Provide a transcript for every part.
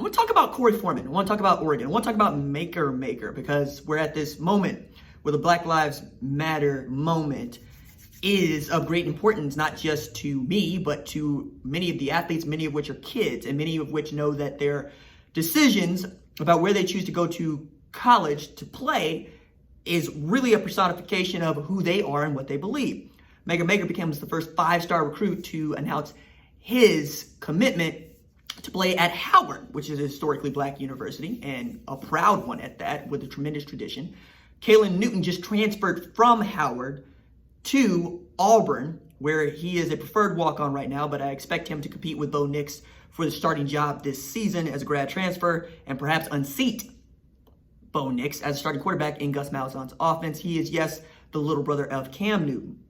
want to talk about Korey Foreman. I want to talk about Oregon. I want to talk about Maker, because we're at this moment where the Black Lives Matter moment is of great importance, not just to me, but to many of the athletes, many of which are kids, and many of which know that their decisions about where they choose to go to college to play is really a personification of who they are and what they believe. Maker becomes the first 5-star recruit to announce his commitment to play at Howard, which is a historically black university and a proud one at that, with a tremendous tradition. Kalen Newton just transferred from Howard to Auburn, where he is a preferred walk-on right now, but I expect him to compete with Bo Nix for the starting job this season as a grad transfer and perhaps unseat Bo Nix as a starting quarterback in Gus Malzahn's offense. He is, yes, the little brother of Cam Newton.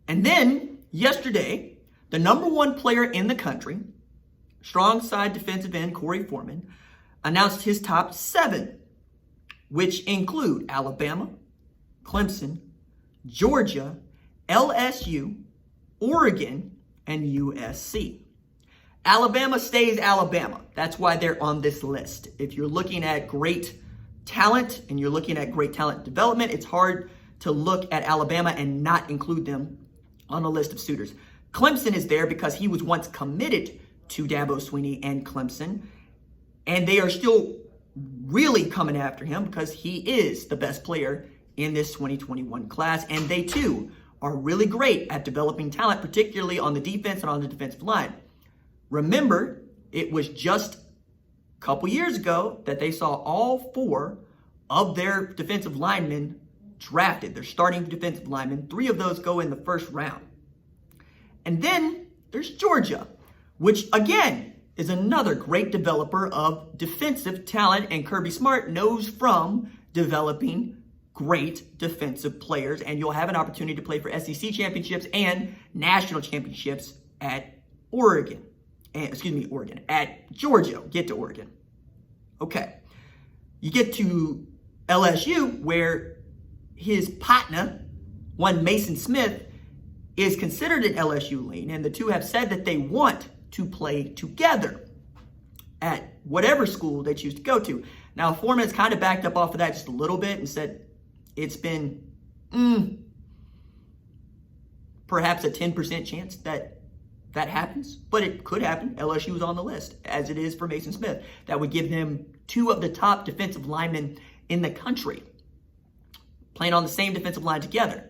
And then yesterday, the number 1 player in the country, strong side defensive end Korey Foreman, announced his top 7, which include Alabama, Clemson, Georgia, LSU, Oregon, and USC. Alabama stays Alabama. That's why they're on this list. If you're looking at great talent and you're looking at great talent development, it's hard to look at Alabama and not include them on the list of suitors. Clemson is there because he was once committed to Dabo Swinney and Clemson, and they are still really coming after him because he is the best player in this 2021 class, and they too are really great at developing talent, particularly on the defense and on the defensive line. Remember, it was just a couple years ago that they saw all 4 of their defensive linemen drafted. They're starting defensive linemen. 3 of those go in the first round. And then there's Georgia, which again is another great developer of defensive talent, and Kirby Smart knows from developing great defensive players, and you'll have an opportunity to play for SEC championships and national championships at at Georgia. Get to Oregon. Okay. You get to LSU, where his partner, one Mason Smith, is considered an LSU lean, and the two have said that they want to play together at whatever school they choose to go to. Now, Foreman has kind of backed up off of that just a little bit and said it's been perhaps a 10% chance that happens, but it could happen. LSU is on the list, as it is for Mason Smith. That would give them 2 of the top defensive linemen in the country playing on the same defensive line together.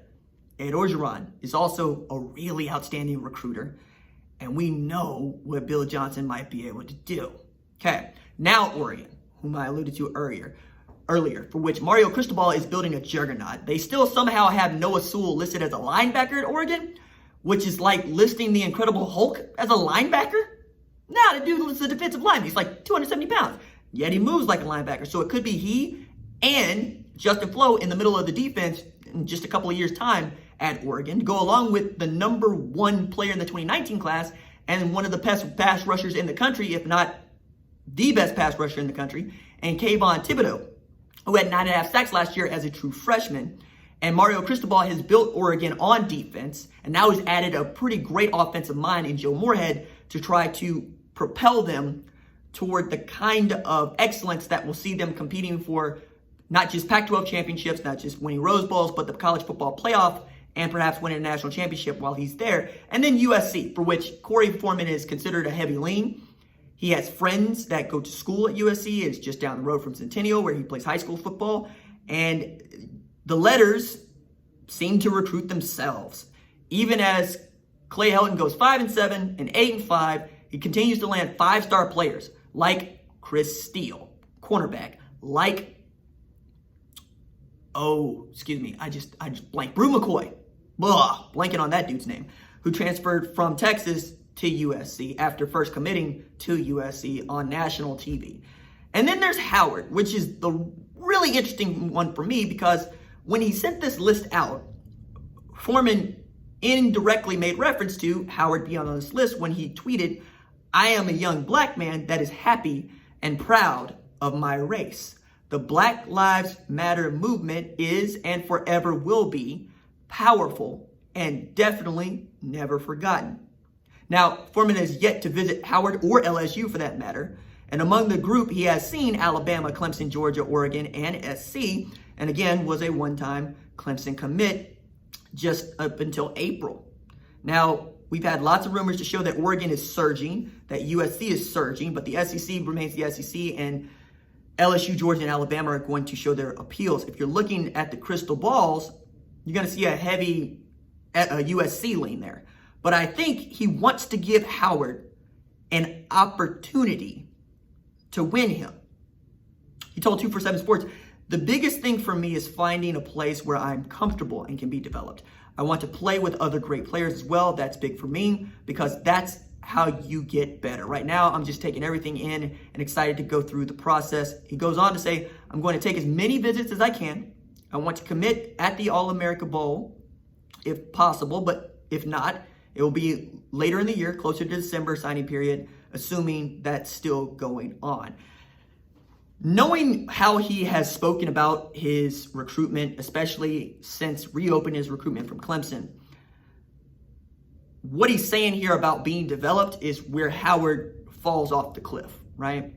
Ed Orgeron is also a really outstanding recruiter, and we know what Bill Johnson might be able to do. Okay, now Oregon, whom I alluded to earlier, for which Mario Cristobal is building a juggernaut. They still somehow have Noah Sewell listed as a linebacker at Oregon, which is like listing the Incredible Hulk as a linebacker. Nah, the dude is a defensive lineman. He's like 270 pounds, yet he moves like a linebacker. So it could be he and Justin Flo in the middle of the defense in just a couple of years' time at Oregon, to go along with the number 1 player in the 2019 class and one of the best pass rushers in the country, if not the best pass rusher in the country, and Kayvon Thibodeau, who had 9.5 sacks last year as a true freshman. And Mario Cristobal has built Oregon on defense, and now he's added a pretty great offensive mind in Joe Moorhead to try to propel them toward the kind of excellence that will see them competing for not just Pac-12 championships, not just winning Rose Bowls, but the college football playoff, and perhaps winning a national championship while he's there. And then USC, for which Korey Foreman is considered a heavy lean. He has friends that go to school at USC. It's just down the road from Centennial, where he plays high school football. And the letters seem to recruit themselves. Even as Clay Helton goes 5-7 and 8-5, he continues to land 5-star players like Chris Steele, cornerback, like I just blanked. Brew McCoy. Blanking on that dude's name. Who transferred from Texas to USC after first committing to USC on national TV. And then there's Howard, which is the really interesting one for me, because when he sent this list out, Foreman indirectly made reference to Howard being on this list when he tweeted, "I am a young black man that is happy and proud of my race. The Black Lives Matter movement is and forever will be powerful and definitely never forgotten." Now, Foreman has yet to visit Howard or LSU for that matter, And among the group, he has seen Alabama, Clemson, Georgia, Oregon, and SC, and again, was a one-time Clemson commit just up until April. Now, we've had lots of rumors to show that Oregon is surging, that USC is surging, but the SEC remains the SEC, and LSU, Georgia, and Alabama are going to show their appeals. If you're looking at the crystal balls, you're going to see a heavy USC lean there. But I think he wants to give Howard an opportunity to win him. He told 247 Sports, the biggest thing for me is finding a place where I'm comfortable and can be developed. I want to play with other great players as well. That's big for me because that's how you get better. Right now, I'm just taking everything in and excited to go through the process. He goes on to say, I'm going to take as many visits as I can. I want to commit at the All-America Bowl if possible, but if not, it will be later in the year, closer to December signing period, assuming that's still going on. Knowing how he has spoken about his recruitment, especially since reopening his recruitment from Clemson, what he's saying here about being developed is where Howard falls off the cliff, right?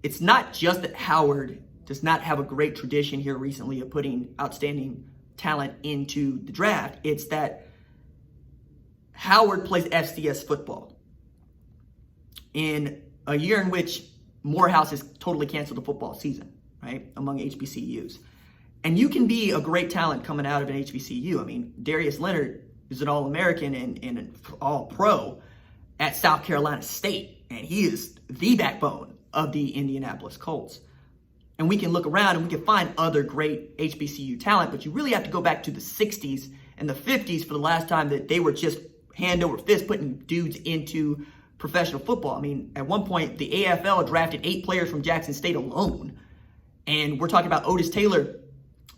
It's not just that Howard does not have a great tradition here recently of putting outstanding talent into the draft. It's that Howard plays FCS football in a year in which Morehouse has totally canceled the football season, right, among HBCUs. And you can be a great talent coming out of an HBCU. I mean, Darius Leonard is an All-American and an All-Pro at South Carolina State, and he is the backbone of the Indianapolis Colts. And we can look around and we can find other great HBCU talent, but you really have to go back to the 60s and the 50s for the last time that they were just hand over fist putting dudes into professional football. I mean, at one point, the AFL drafted 8 players from Jackson State alone. And we're talking about Otis Taylor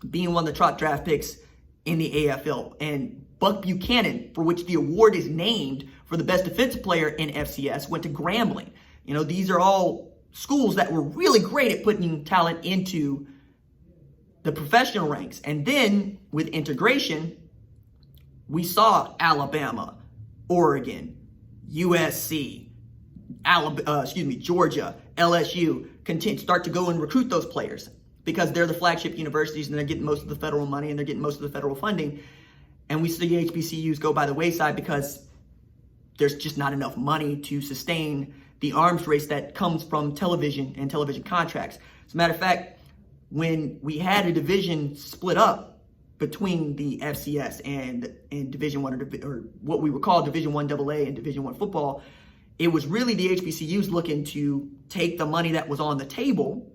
being one of the top draft picks in the AFL. And Buck Buchanan, for which the award is named for the best defensive player in FCS, went to Grambling. You know, these are all schools that were really great at putting talent into the professional ranks. And then with integration, we saw Alabama, Oregon, USC, Georgia, LSU start to go and recruit those players because they're the flagship universities and they're getting most of the federal money and they're getting most of the federal funding. And we see HBCUs go by the wayside because there's just not enough money to sustain the arms race that comes from television and television contracts. As a matter of fact, when we had a division split up between the FCS and Division I or what we would call Division I AA and Division I football, it was really the HBCUs looking to take the money that was on the table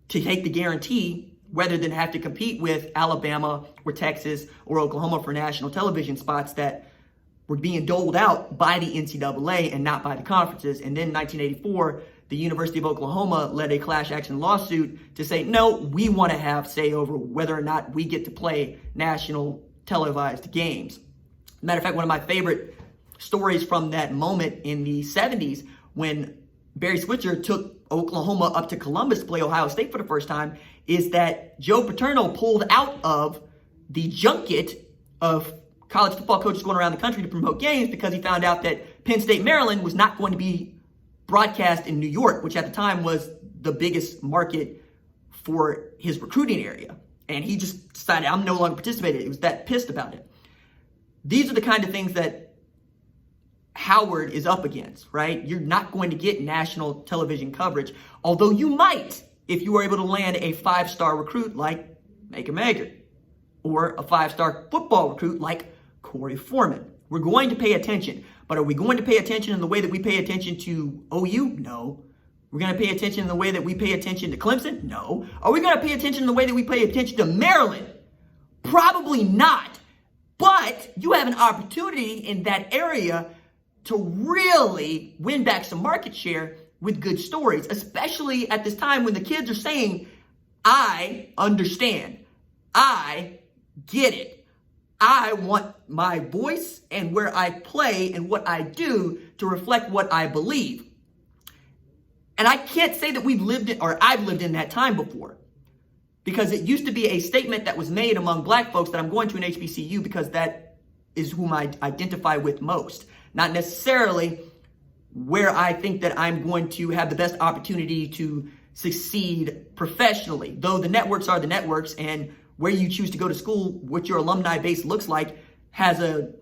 to take the guarantee rather than have to compete with Alabama or Texas or Oklahoma for national television spots that were being doled out by the NCAA and not by the conferences. And then in 1984, the University of Oklahoma led a class action lawsuit to say, no, we want to have say over whether or not we get to play national televised games. Matter of fact, one of my favorite stories from that moment in the 70s when Barry Switzer took Oklahoma up to Columbus to play Ohio State for the first time is that Joe Paterno pulled out of the junket of college football coaches going around the country to promote games because he found out that Penn State, Maryland was not going to be broadcast in New York, which at the time was the biggest market for his recruiting area. And he just decided, I'm no longer participating. He was that pissed about it. These are the kind of things that Howard is up against, right? You're not going to get national television coverage, although you might if you were able to land a 5-star recruit like Maker Maker or a 5-star football recruit like Korey Foreman. We're going to pay attention, but are we going to pay attention in the way that we pay attention to OU? No. We're going to pay attention in the way that we pay attention to Clemson? No. Are we going to pay attention in the way that we pay attention to Maryland? Probably not. But you have an opportunity in that area to really win back some market share with good stories, especially at this time when the kids are saying, I understand. I get it. I want my voice and where I play and what I do to reflect what I believe. And I can't say that we've lived in, or I've lived in that time before, because it used to be a statement that was made among black folks that I'm going to an HBCU because that is whom I identify with most. Not necessarily where I think that I'm going to have the best opportunity to succeed professionally. Though the networks are the networks, and where you choose to go to school, what your alumni base looks like, has a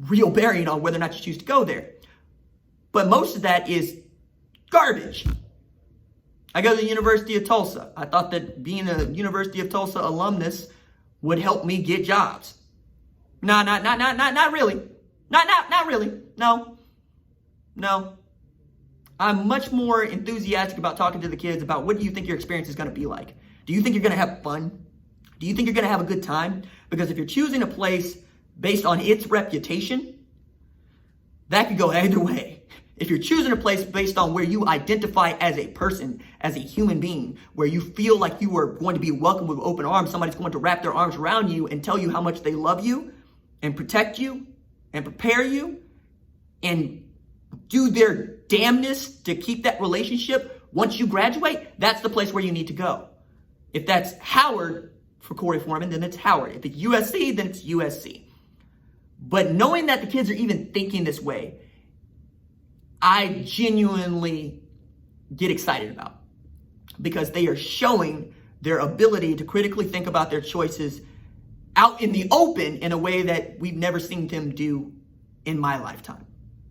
real bearing on whether or not you choose to go there. But most of that is garbage. I go to the University of Tulsa. I thought that being a University of Tulsa alumnus would help me get jobs. No, not really. Not really. No. I'm much more enthusiastic about talking to the kids about what do you think your experience is going to be like? Do you think you're going to have fun? Do you think you're going to have a good time? Because if you're choosing a place based on its reputation, that could go either way. If you're choosing a place based on where you identify as a person, as a human being, where you feel like you are going to be welcomed with open arms, somebody's going to wrap their arms around you and tell you how much they love you and protect you and prepare you and do their damnness to keep that relationship once you graduate, that's the place where you need to go. If that's Howard for Korey Foreman, then it's Howard. If it's USC, then it's USC. But knowing that the kids are even thinking this way, I genuinely get excited about, because they are showing their ability to critically think about their choices out in the open in a way that we've never seen them do in my lifetime.